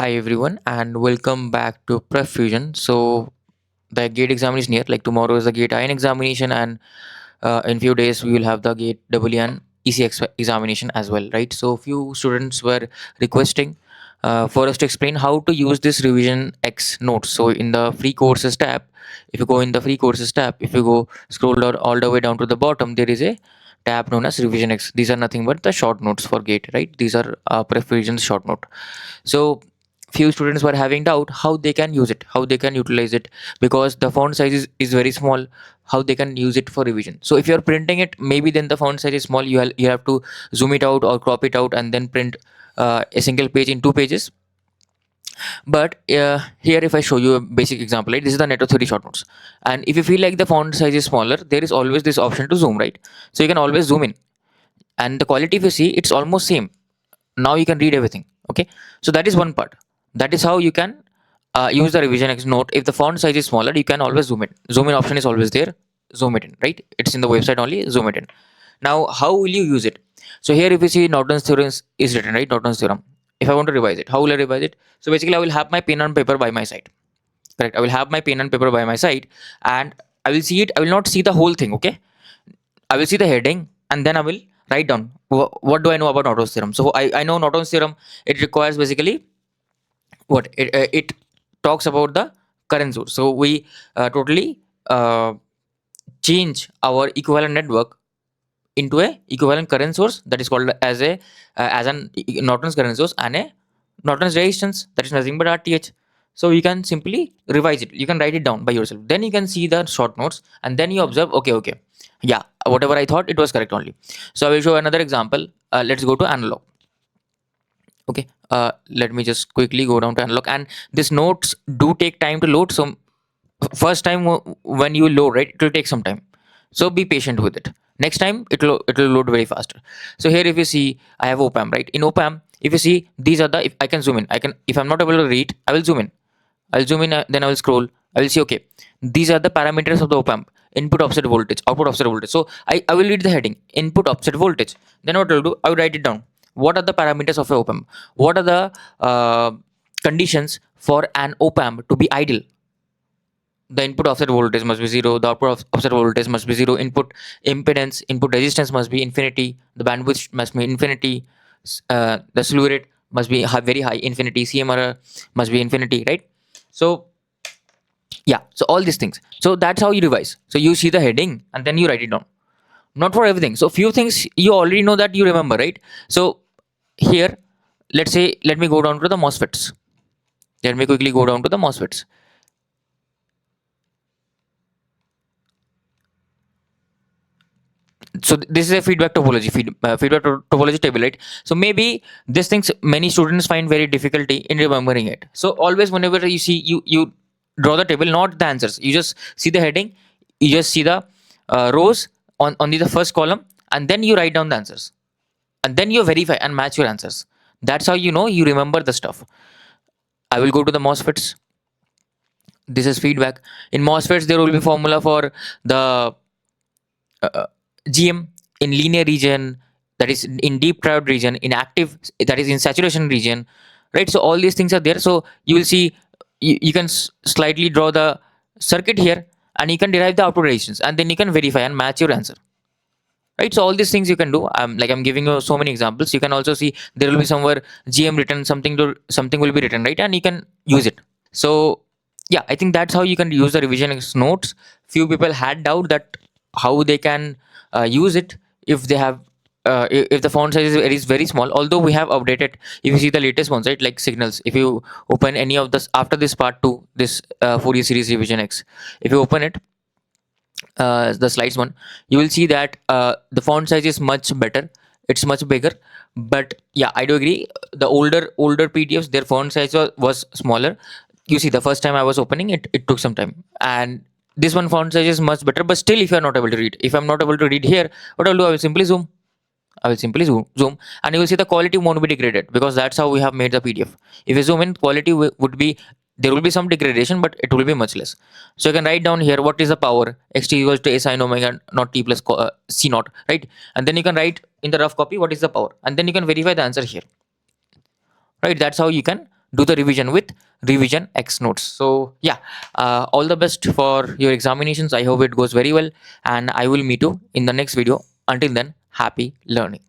Hi everyone and welcome back to PrepFusion. So the gate exam is near. Like tomorrow is the gate IN examination, and in few days we will have the gate EE examination as well, right? So few students were requesting for us to explain how to use this Revision X notes. So in the free courses tab, if you go in the free courses tab, if you go scroll down all the way down to the bottom, there is a tab known as Revision X. These are nothing but the short notes for gate, right? These are PrepFusion's short note. So few students were having doubt how they can use it, how they can utilize it, because the font size is very small. How they can use it for revision? So if you're printing it, maybe then the font size is small. You have to zoom it out or crop it out and then print a single page in two pages. But here, if I show you a basic example, right, this is the network theory short notes, and if you feel like the font size is smaller, there is always this option to zoom, right? So you can always zoom in, and the quality, if you see, it's almost same. Now you can read everything. Okay, so that is one part. That is how you can use the RevisionX note. If the font size is smaller, you can always zoom in. Zoom in option is always there. Zoom it in, right? It's in the website only. Zoom it in. Now how will you use it? So here, if you see, Norton's theorem is written, right? Norton's theorem. If I want to revise it, how will I revise it? So basically, I will have my pen and paper by my side. Correct, I will have my pen and paper by my side, and I will see it. I will not see the whole thing. Okay, I will see the heading, and then I will write down what do I know about Norton's theorem. So I know Norton's theorem. It requires basically what it talks about the current source. So we totally uh, change our equivalent network into a equivalent current source, that is called as an Norton's current source, and a Norton's resistance, that is nothing but RTH. So you can simply revise it. You can write it down by yourself. Then you can see the short notes, and then you observe. Okay, yeah, whatever I thought, it was correct only. So I will show another example. Let's go to analog. Okay, let me just quickly go down to analog, and these notes do take time to load. So first time when you load, right, it will take some time. So be patient with it. Next time it will load very faster. So here, if you see, I have op-amp, right? In op-amp, if you see, these are the, if I can zoom in, I can, if I'm not able to read, I will zoom in. I'll zoom in, then I will scroll. I will see, okay, these are the parameters of the op-amp: input offset voltage, output offset voltage. So I will read the heading, input offset voltage. Then what I'll do, I will write it down. What are the parameters of a op-amp? What are the conditions for an op-amp to be idle? The input offset voltage must be zero, the output offset voltage must be zero, input impedance, input resistance must be infinity, the bandwidth must be infinity, the slew rate must be very high, infinity, CMRR must be infinity, right? So yeah, so all these things. So that's how you revise. So you see the heading and then you write it down. Not for everything. So few things you already know that you remember, right? So here, let's say, let me go down to the MOSFETs. Let me quickly go down to the MOSFETs. So this is a feedback topology, topology table, right? So maybe these things many students find very difficulty in remembering it. So always, whenever you see, you draw the table, not the answers. You just see the heading, you just see the rows on the first column, and then you write down the answers, and then you verify and match your answers. That's how you know you remember the stuff. I will go to the MOSFETs. This is feedback. In MOSFETs, there will be formula for the GM in linear region, that is in deep triode region, in active, that is in saturation region, right? So all these things are there. So you will see, you can slightly draw the circuit here, and you can derive the output resistance, and then you can verify and match your answer, right? So all these things you can do. Like I'm giving you so many examples. You can also see there will be somewhere GM written, something will be written, right? And you can use it. So yeah, I think that's how you can use the RevisionX notes. Few people had doubt that how they can use it if they have if the font size is very small. Although we have updated, if you see the latest ones, right, like signals, if you open any of this after this part 2, this Fourier series RevisionX, if you open it, the slides one, you will see that the font size is much better, it's much bigger. But yeah, I do agree, the older PDFs, their font size was smaller. You see, the first time I was opening it, it took some time, and this one font size is much better. But still, if you are not able to read, if I'm not able to read here, what I'll do, I will simply zoom. And you will see the quality won't be degraded, because that's how we have made the PDF. If you zoom in, quality would be, there will be some degradation, but it will be much less. So you can write down here what is the power, xt equals to a sine omega not t plus c naught, right? And then you can write in the rough copy what is the power, and then you can verify the answer here, right? That's how you can do the revision with RevisionX notes. So yeah, all the best for your examinations. I hope it goes very well, and I will meet you in the next video. Until then, happy learning.